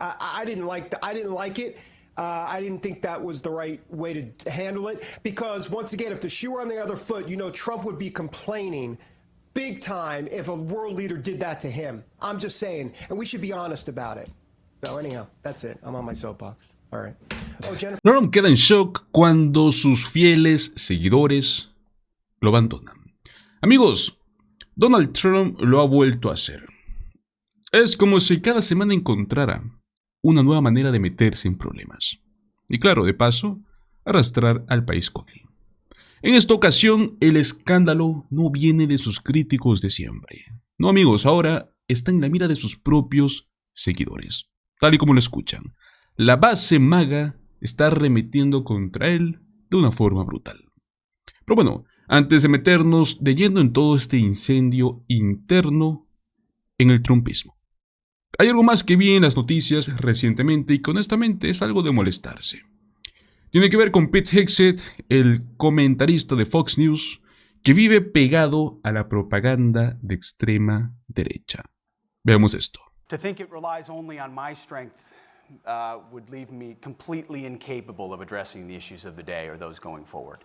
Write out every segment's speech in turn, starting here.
I didn't like it. I didn't think that was the right way to handle it because, once again, if the shoe were on the other foot, Trump would be complaining big time if a world leader did that to him. I'm just saying, and we should be honest about it. So anyhow, that's it. I'm on my soapbox. All right. Oh, Jennifer. Trump queda en shock cuando sus fieles seguidores lo abandonan. Amigos, Donald Trump lo ha vuelto a hacer. Es como si cada semana encontrara una nueva manera de meterse en problemas. Y claro, de paso, arrastrar al país con él. En esta ocasión, el escándalo no viene de sus críticos de siempre. No, amigos, ahora está en la mira de sus propios seguidores. Tal y como lo escuchan, la base MAGA está arremetiendo contra él de una forma brutal. Pero bueno, antes de meternos de lleno en todo este incendio interno en el trumpismo, hay algo más que vi en las noticias recientemente y que honestamente es algo de molestarse. Tiene que ver con Pete Hegseth, el comentarista de Fox News, que vive pegado a la propaganda de extrema derecha. Veamos esto. To think it relies only on my strength would leave me completely incapable of addressing the issues of the day or those going forward.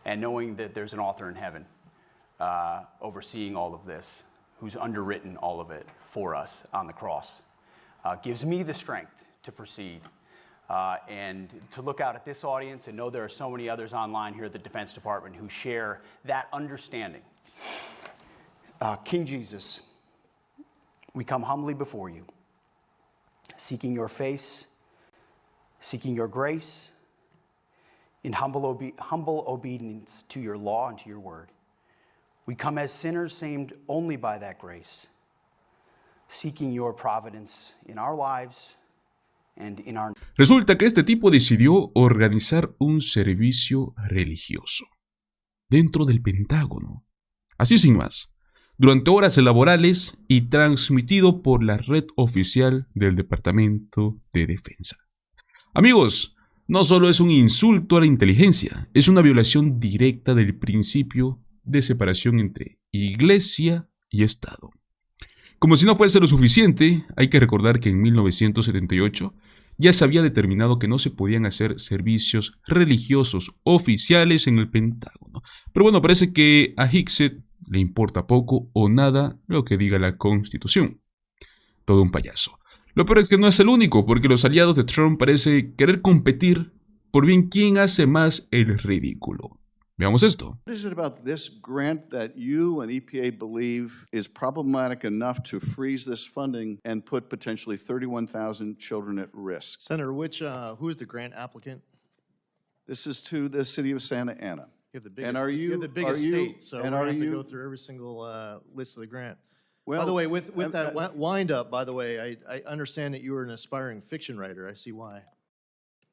And knowing that there's an author in heaven overseeing all of this, who's underwritten all of it for us on the cross, gives me the strength to proceed and to look out at this audience and know there are so many others online here at the Defense Department who share that understanding. King Jesus, we come humbly before you, seeking your face, seeking your grace, in humble obedience to your law and to your word. We come as sinners saved only by that grace, seeking your providence in our lives and in our... Resulta que este tipo decidió organizar un servicio religioso dentro del Pentágono, así sin más, durante horas laborales y transmitido por la red oficial del Departamento de Defensa. Amigos, no solo es un insulto a la inteligencia, es una violación directa del principio de separación entre Iglesia y Estado. Como si no fuese lo suficiente, hay que recordar que en 1978 ya se había determinado que no se podían hacer servicios religiosos oficiales en el Pentágono. Pero bueno, parece que a Hegseth le importa poco o nada lo que diga la Constitución. Todo un payaso. Lo peor es que no es el único, porque los aliados de Trump parecen querer competir por bien quién hace más el ridículo. Veamos esto. What is it about this grant that you and EPA believe is problematic enough to freeze this funding and put potentially 31,000 children at risk? Senator, who is the grant applicant? This is to the city of Santa Ana. You have the biggest, And are you have the biggest state, so and we're are going to have you- to go through every single list of the grant. Well, By the way, with that wind up, by the way, I understand that you were an aspiring fiction writer. I see why.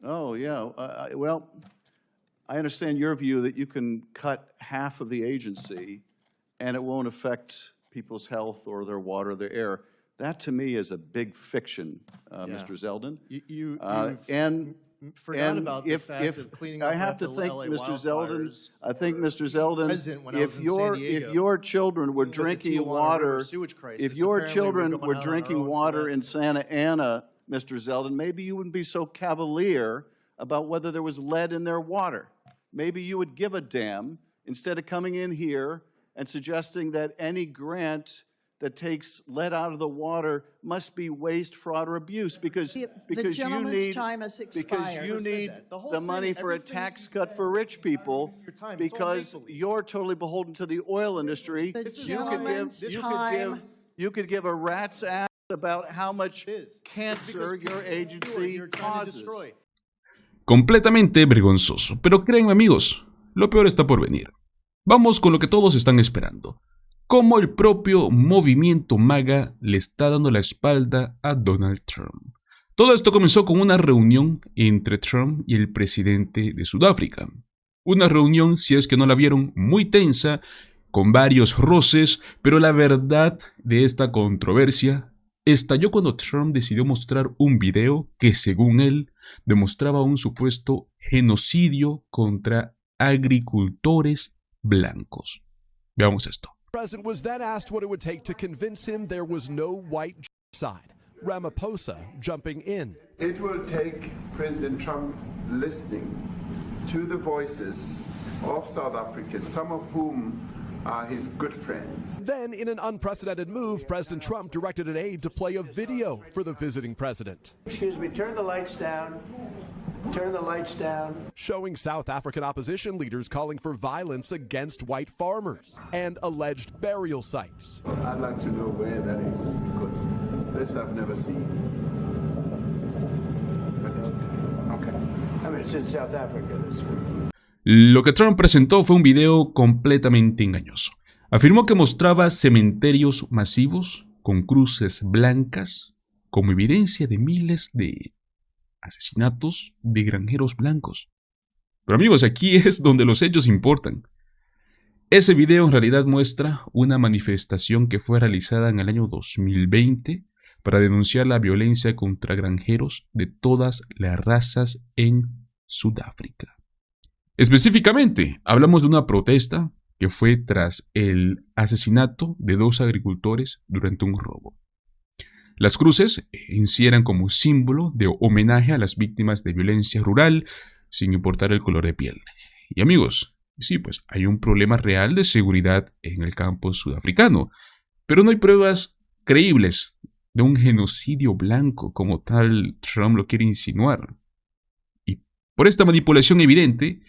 Oh, yeah. Well, I understand your view that you can cut half of the agency and it won't affect people's health or their water or their air. That, to me, is a big fiction, Mr. Zeldin. You've and forgot about the if fact of cleaning up I have to the think, LA Mr. Zeldin, wildfires I think, or Mr. Zeldin, president when I was in San Diego, if your children were with the drinking Tijuana water, River sewage crisis, if your apparently children we're going were out on our drinking own for water that. in Santa Ana, Mr. Zeldin, maybe you wouldn't be so cavalier about whether there was lead in their water. Maybe you would give a damn instead of coming in here and suggesting that any grant that takes lead out of the water must be waste, fraud, or abuse because you gentleman's need time has because expired. you Who said need that? The whole the thing, money for a everything tax you cut said, for rich people your time. It's all because make-believe. you're totally beholden to the oil industry. The This is gentleman's time. You could give a rat's ass about how much It is. cancer Because your agency you're trying to causes. destroy. Completamente vergonzoso, pero créanme amigos, lo peor está por venir. Vamos con lo que todos están esperando. Cómo el propio movimiento MAGA le está dando la espalda a Donald Trump. Todo esto comenzó con una reunión entre Trump y el presidente de Sudáfrica. Una reunión, si es que no la vieron, muy tensa, con varios roces, pero la verdad de esta controversia estalló cuando Trump decidió mostrar un video que, según él, demostraba un supuesto genocidio contra agricultores blancos. Veamos esto. The president was then asked what it would take to convince him there was no white genocide. Ramaphosa jumping in. It will take President Trump listening to the voices of South Africans, some of whom are his good friends. Then, in an unprecedented move, President Trump directed an aide to play a video for the visiting president. Excuse me, turn the lights down. Turn the lights down. Showing South African opposition leaders calling for violence against white farmers and alleged burial sites. I'd like to know where that is, because this I've never seen. Okay. I mean, it's in South Africa. Lo que Trump presentó fue un video completamente engañoso. Afirmó que mostraba cementerios masivos con cruces blancas como evidencia de miles de asesinatos de granjeros blancos. Pero amigos, aquí es donde los hechos importan. Ese video en realidad muestra una manifestación que fue realizada en el año 2020 para denunciar la violencia contra granjeros de todas las razas en Sudáfrica. Específicamente, hablamos de una protesta que fue tras el asesinato de 2 agricultores durante un robo. Las cruces en sí eran como símbolo de homenaje a las víctimas de violencia rural, sin importar el color de piel. Y amigos, sí, pues hay un problema real de seguridad en el campo sudafricano, pero no hay pruebas creíbles de un genocidio blanco como tal Trump lo quiere insinuar. Y por esta manipulación evidente,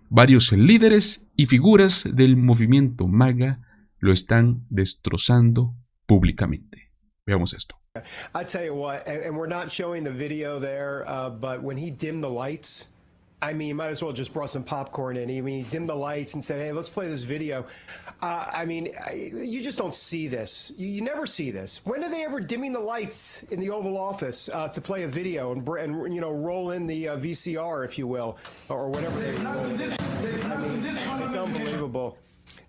varios líderes y figuras del movimiento MAGA lo están destrozando públicamente. Veamos esto. I tell you what, and we're not showing the video there, but when he dimmed the lights, I mean, might as well just brought some popcorn in. I mean, he dimmed the lights and said, hey, let's play this video. I mean, you just don't see this. You never see this. When are they ever dimming the lights in the Oval Office to play a video and you know, roll in the VCR, if you will, or whatever they roll. It's unbelievable.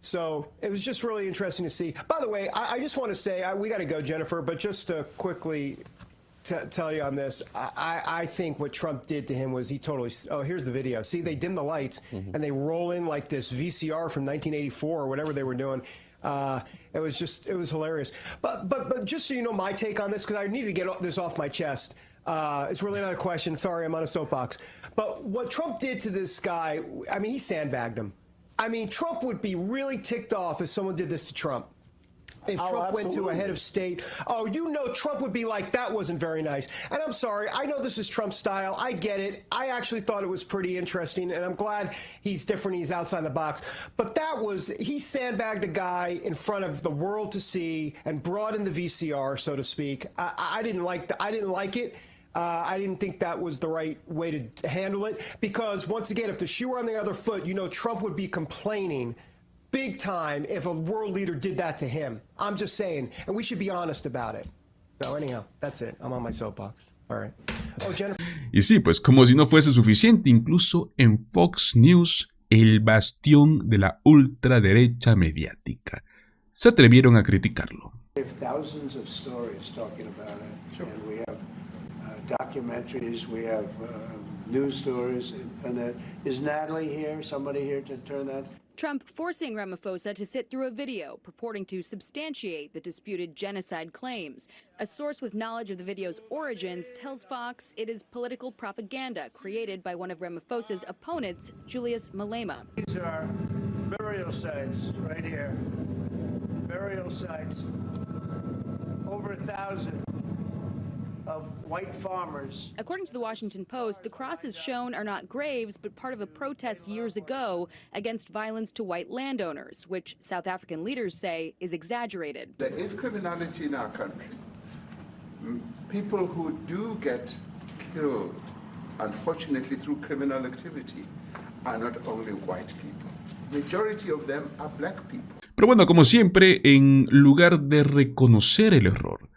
So it was just really interesting to see. By the way, I just want to say, we got to go, Jennifer, but just to quickly tell you on this, I think what Trump did to him was he totally, oh, here's the video. See, they dim the lights and they roll in like this VCR from 1984 or whatever they were doing. It was hilarious. But just so you know my take on this, because I need to get this off my chest. It's really not a question. Sorry, I'm on a soapbox. But what Trump did to this guy, I mean, he sandbagged him. I mean, Trump would be really ticked off if someone did this to Trump. If Trump went to a head of state, oh, you know, Trump would be like, that wasn't very nice. And I'm sorry, I know this is Trump's style. I get it. I actually thought it was pretty interesting, and I'm glad he's different. He's outside the box. But he sandbagged a guy in front of the world to see and brought in the VCR, so to speak. I didn't like it. I didn't think that was the right way to handle it, because once again, if the shoe were on the other foot, you know, Trump would be complaining big time if a world leader did that to him. I'm just saying, and we should be honest about it. So anyhow, that's it. I'm on my soapbox. All right. Oh, Jennifer. Y sí, pues como si no fuese suficiente, incluso en Fox News, el bastión de la ultraderecha mediática, se atrevieron a criticarlo. We have thousands of stories talking about it, and we have documentaries, we have news stories, and that. Is Natalie here? Somebody here to turn that? Trump forcing Ramaphosa to sit through a video purporting to substantiate the disputed genocide claims. A source with knowledge of the video's origins tells Fox it is political propaganda created by one of Ramaphosa's opponents, Julius Malema. These are burial sites right here. Burial sites. Over 1,000 of white farmers. According to the Washington Post, the crosses shown are not graves, but part of a protest years ago against violence to white landowners, which South African leaders say is exaggerated. There is criminality in our country. People who do get killed, unfortunately through criminal activity, are not only white people. Majority of them are black people. Pero bueno, como siempre, en lugar de reconocer el error,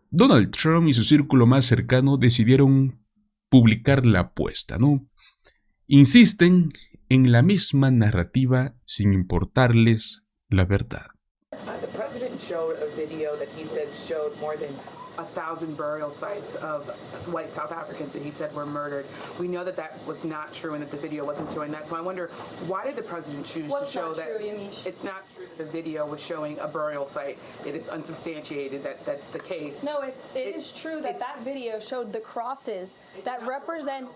Donald Trump y su círculo más cercano decidieron publicar la apuesta, ¿no? Insisten en la misma narrativa sin importarles la verdad. The president showed a video that he said showed more than 1,000 burial sites of white South Africans that he said were murdered. We know that that was not true and that the video wasn't showing that. So I wonder, why did the president choose to show that? It's not true that the video was showing a burial site. It is unsubstantiated that that's the case. No, it is true that that video showed the crosses that represent.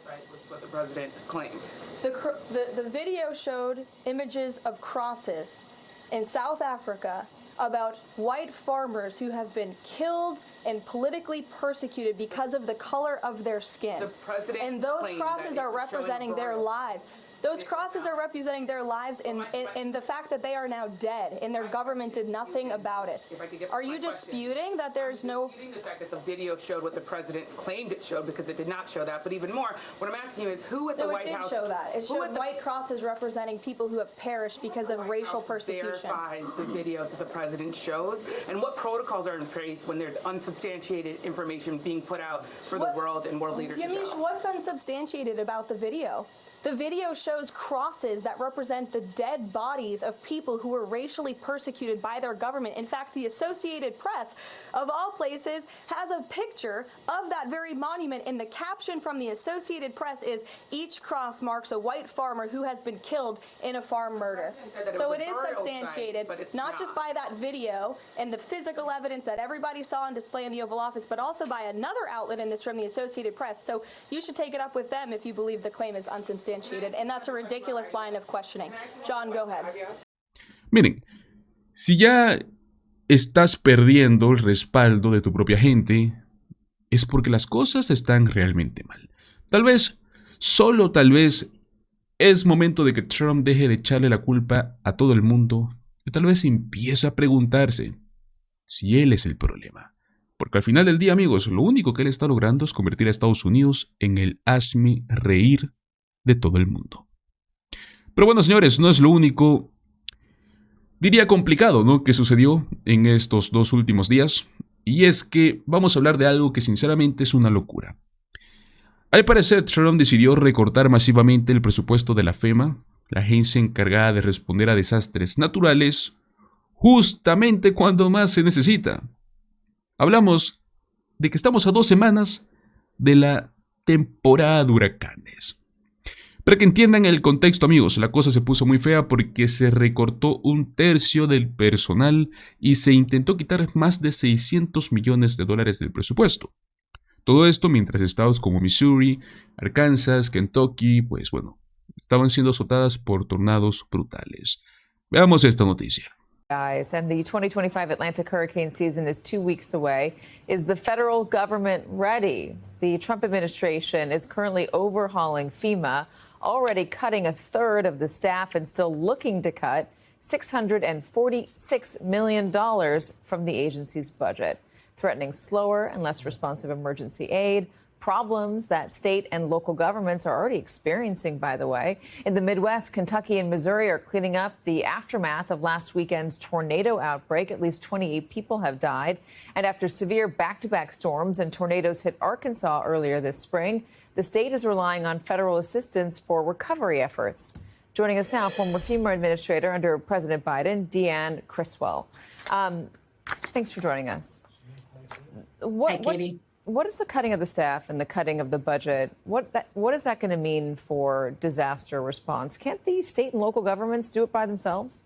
What the president claimed. The video showed images of crosses in South Africa about white farmers who have been killed and politically persecuted because of the color of their skin. The president and those claimed crosses that it are was showing representing their burial. lives. Those crosses are representing their lives in the fact that they are now dead and their government did nothing about it. Are you disputing that there's no... Disputing the fact that the video showed what the president claimed it showed, because it did not show that. But even more, what I'm asking you is who at the No, it White did House... show that. It showed white crosses representing people who have perished because of racial persecution. Verifies the videos that the president shows, and what protocols are in place when there's unsubstantiated information being put out for the world and world leaders to Yamiche, show? what's unsubstantiated about the video? The video shows crosses that represent the dead bodies of people who were racially persecuted by their government. In fact, the Associated Press, of all places, has a picture of that very monument, and the caption from the Associated Press is, "Each cross marks a white farmer who has been killed in a farm murder." So it is substantiated, not just by that video and the physical evidence that everybody saw on display in the Oval Office, but also by another outlet in this room, the Associated Press. So you should take it up with them if you believe the claim is unsubstantiated. And that's a ridiculous line of questioning. John, go ahead. Miren, si ya estás perdiendo el respaldo de tu propia gente, es porque las cosas están realmente mal. Tal vez, solo tal vez, es momento de que Trump deje de echarle la culpa a todo el mundo y tal vez empiece a preguntarse si él es el problema. Porque al final del día, amigos, lo único que él está logrando es convertir a Estados Unidos en el hazme reír de todo el mundo. Pero bueno, señores, no es lo único, diría complicado, ¿no?, que sucedió en estos 2 últimos días. Y es que vamos a hablar de algo que sinceramente es una locura. Al parecer, Trump decidió recortar masivamente el presupuesto de la FEMA, la agencia encargada de responder a desastres naturales, justamente cuando más se necesita. Hablamos de que estamos a 2 semanas de la temporada de huracanes. Para que entiendan el contexto, amigos, la cosa se puso muy fea porque se recortó 1/3 del personal y se intentó quitar más de $600 millones del presupuesto. Todo esto mientras estados como Missouri, Arkansas, Kentucky, pues bueno, estaban siendo azotadas por tornados brutales. Veamos esta noticia. And the 2025 Atlantic hurricane season is 2 weeks away. Is the federal government ready? The Trump administration is currently overhauling FEMA, already cutting 1/3 of the staff and still looking to cut $646 million from the agency's budget, threatening slower and less responsive emergency aid, problems that state and local governments are already experiencing, by the way. In the Midwest, Kentucky and Missouri are cleaning up the aftermath of last weekend's tornado outbreak. At least 28 people have died. And after severe back-to-back storms and tornadoes hit Arkansas earlier this spring, the state is relying on federal assistance for recovery efforts. Joining us now, former FEMA administrator under President Biden, Deanne Criswell. Thanks for joining us. Hi, Katie. What is the cutting of the staff and the cutting of the budget? What is that going to mean for disaster response? Can't the state and local governments do it by themselves?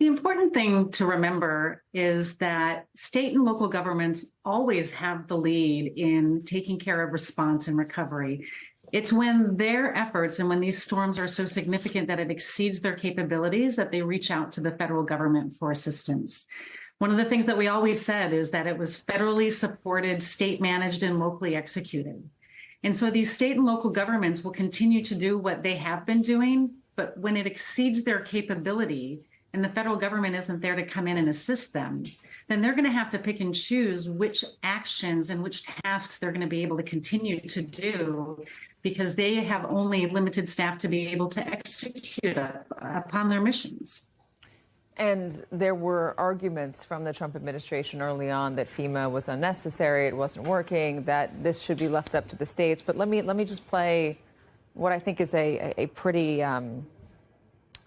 The important thing to remember is that state and local governments always have the lead in taking care of response and recovery. It's when their efforts and when these storms are so significant that it exceeds their capabilities that they reach out to the federal government for assistance. One of the things that we always said is that it was federally supported, state managed, and locally executed. And so these state and local governments will continue to do what they have been doing, but when it exceeds their capability and the federal government isn't there to come in and assist them, then they're going to have to pick and choose which actions and which tasks they're going to be able to continue to do because they have only limited staff to be able to execute upon their missions. And there were arguments from the Trump administration early on that FEMA was unnecessary, it wasn't working, that this should be left up to the states. But let me just play what I think is a pretty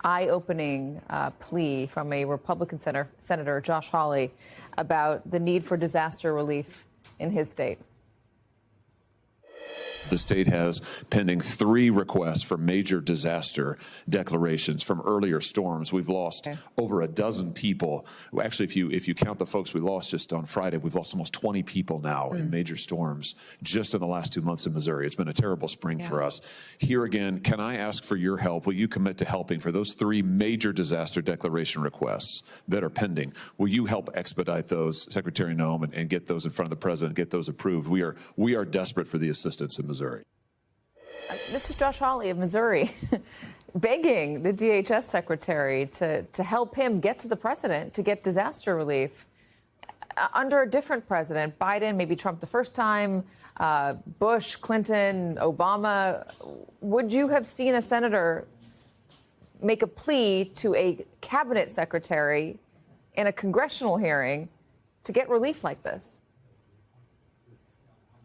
eye-opening plea from a Republican Senator Josh Hawley about the need for disaster relief in his state. The state has pending 3 requests for major disaster declarations from earlier storms. We've lost over a dozen people. Well, actually, if you count the folks we lost just on Friday, we've lost almost 20 people now in major storms just in the last 2 months in Missouri. It's been a terrible spring for us. Here again, can I ask for your help? Will you commit to helping for those 3 major disaster declaration requests that are pending? Will you help expedite those, Secretary Noem, and get those in front of the president, get those approved? We are desperate for the assistance in Missouri. This is Josh Hawley of Missouri begging the DHS secretary to help him get to the president to get disaster relief under a different president, Biden, maybe Trump the first time, Bush, Clinton, Obama. Would you have seen a senator make a plea to a cabinet secretary in a congressional hearing to get relief like this?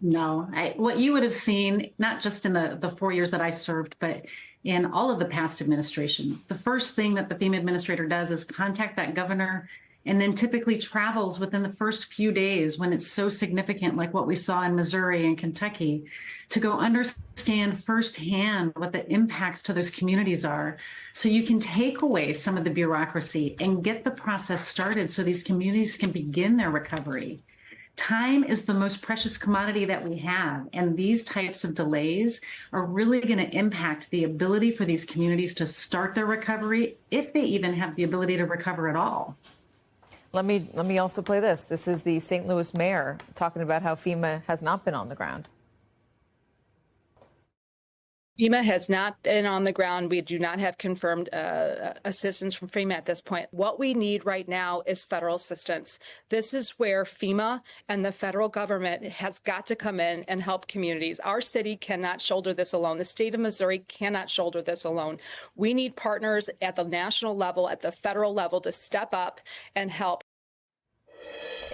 No, what you would have seen, not just in the 4 years that I served, but in all of the past administrations, the first thing that the FEMA administrator does is contact that governor and then typically travels within the first few days when it's so significant, like what we saw in Missouri and Kentucky, to go understand firsthand what the impacts to those communities are. So you can take away some of the bureaucracy and get the process started so these communities can begin their recovery. Time is the most precious commodity that we have, and these types of delays are really going to impact the ability for these communities to start their recovery, if they even have the ability to recover at all. Let me also play this. This is the St. Louis mayor talking about how FEMA has not been on the ground. FEMA has not been on the ground. We do not have confirmed assistance from FEMA at this point. What we need right now is federal assistance. This is where FEMA and the federal government has got to come in and help communities. Our city cannot shoulder this alone. The state of Missouri cannot shoulder this alone. We need partners at the national level, at the federal level, to step up and help.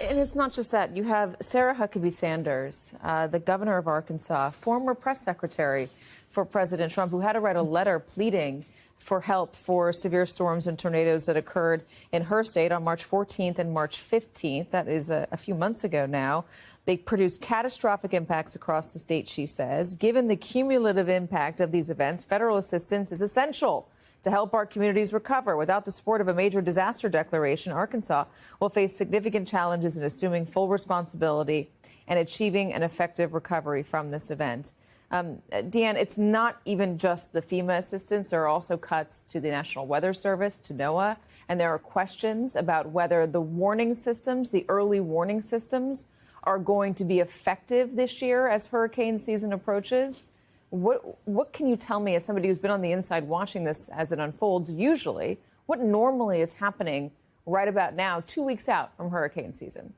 And it's not just that. You have Sarah Huckabee Sanders, the governor of Arkansas, former press secretary for President Trump, who had to write a letter pleading for help for severe storms and tornadoes that occurred in her state on March 14th and March 15th. That is a few months ago now. They produced catastrophic impacts across the state, she says. Given the cumulative impact of these events, federal assistance is essential to help our communities recover. Without the support of a major disaster declaration, Arkansas will face significant challenges in assuming full responsibility and achieving an effective recovery from this event. Deanne, it's not even just the FEMA assistance. There are also cuts to the National Weather Service, to NOAA, and there are questions about whether the warning systems, the early warning systems, are going to be effective this year as hurricane season approaches. What can you tell me, as somebody who's been on the inside watching this as it unfolds, usually, what normally is happening right about now, 2 weeks out from hurricane season?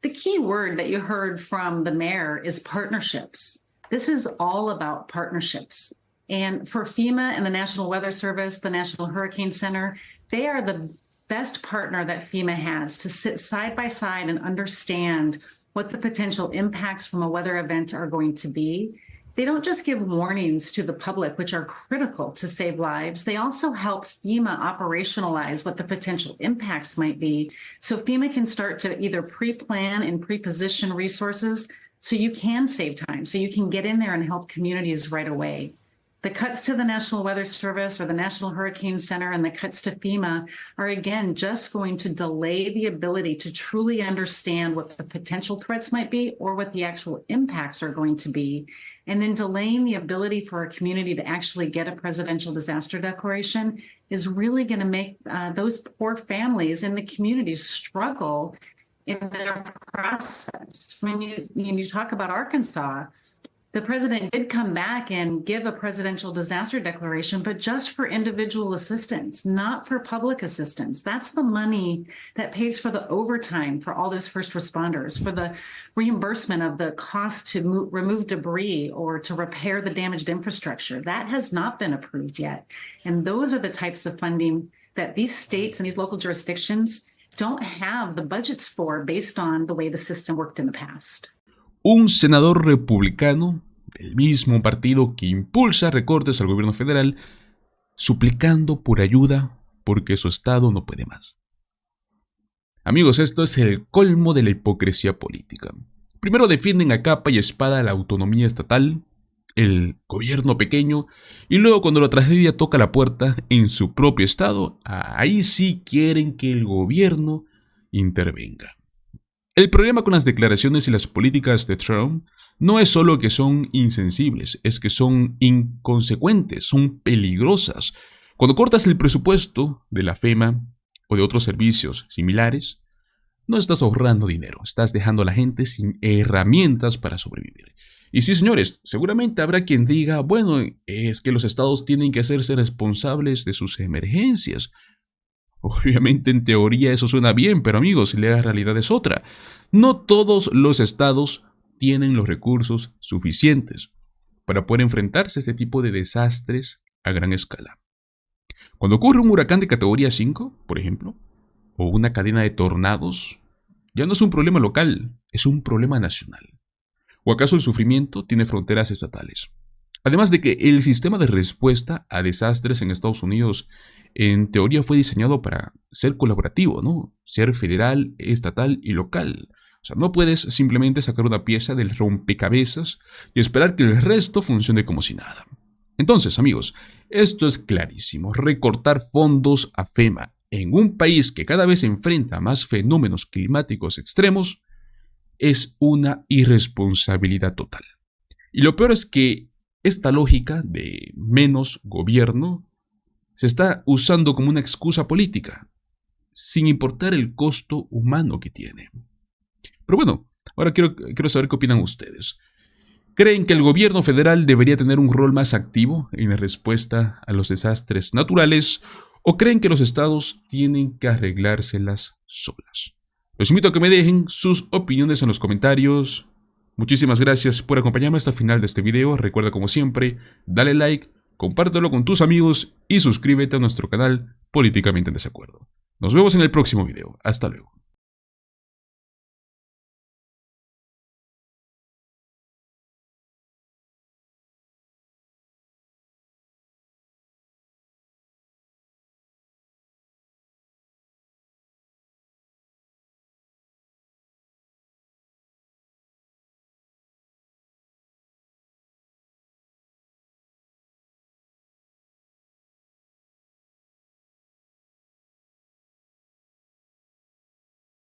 The key word that you heard from the mayor is partnerships. This is all about partnerships. And for FEMA and the National Weather Service, the National Hurricane Center, they are the best partner that FEMA has to sit side by side and understand what the potential impacts from a weather event are going to be. They don't just give warnings to the public, which are critical to save lives. They also help FEMA operationalize what the potential impacts might be, so FEMA can start to either pre-plan and pre-position resources so you can save time, so you can get in there and help communities right away. The cuts to the National Weather Service or the National Hurricane Center and the cuts to FEMA are, again, just going to delay the ability to truly understand what the potential threats might be or what the actual impacts are going to be. And then delaying the ability for a community to actually get a presidential disaster declaration is really going to make those poor families in the communities struggle in their process. When you talk about Arkansas, the president did come back and give a presidential disaster declaration, but just for individual assistance, not for public assistance. That's the money that pays for the overtime for all those first responders, for the reimbursement of the cost to remove debris or to repair the damaged infrastructure. That has not been approved yet. And those are the types of funding that these states and these local jurisdictions don't have the budgets for based on the way the system worked in the past. Un senador republicano del mismo partido que impulsa recortes al gobierno federal suplicando por ayuda porque su estado no puede más. Amigos, esto es el colmo de la hipocresía política. Primero defienden a capa y espada la autonomía estatal, el gobierno pequeño, y luego cuando la tragedia toca la puerta en su propio estado, ahí sí quieren que el gobierno intervenga. El problema con las declaraciones y las políticas de Trump no es solo que son insensibles, es que son inconsecuentes, son peligrosas. Cuando cortas el presupuesto de la FEMA o de otros servicios similares, no estás ahorrando dinero, estás dejando a la gente sin herramientas para sobrevivir. Y sí, señores, seguramente habrá quien diga, bueno, es que los estados tienen que hacerse responsables de sus emergencias. Obviamente en teoría eso suena bien, pero amigos, la realidad es otra. No todos los estados tienen los recursos suficientes para poder enfrentarse a este tipo de desastres a gran escala. Cuando ocurre un huracán de categoría 5, por ejemplo, o una cadena de tornados, ya no es un problema local, es un problema nacional. ¿O acaso el sufrimiento tiene fronteras estatales? Además de que el sistema de respuesta a desastres en Estados Unidos en teoría fue diseñado para ser colaborativo, ¿no? Ser federal, estatal y local. O sea, no puedes simplemente sacar una pieza del rompecabezas y esperar que el resto funcione como si nada. Entonces, amigos, esto es clarísimo. Recortar fondos a FEMA en un país que cada vez enfrenta más fenómenos climáticos extremos es una irresponsabilidad total. Y lo peor es que esta lógica de menos gobierno se está usando como una excusa política, sin importar el costo humano que tiene. Pero bueno, ahora quiero saber qué opinan ustedes. ¿Creen que el gobierno federal debería tener un rol más activo en la respuesta a los desastres naturales o creen que los estados tienen que arreglárselas solas? Los invito a que me dejen sus opiniones en los comentarios. Muchísimas gracias por acompañarme hasta el final de este video. Recuerda, como siempre, dale like, compártelo con tus amigos y suscríbete a nuestro canal Políticamente en Desacuerdo. Nos vemos en el próximo video. Hasta luego.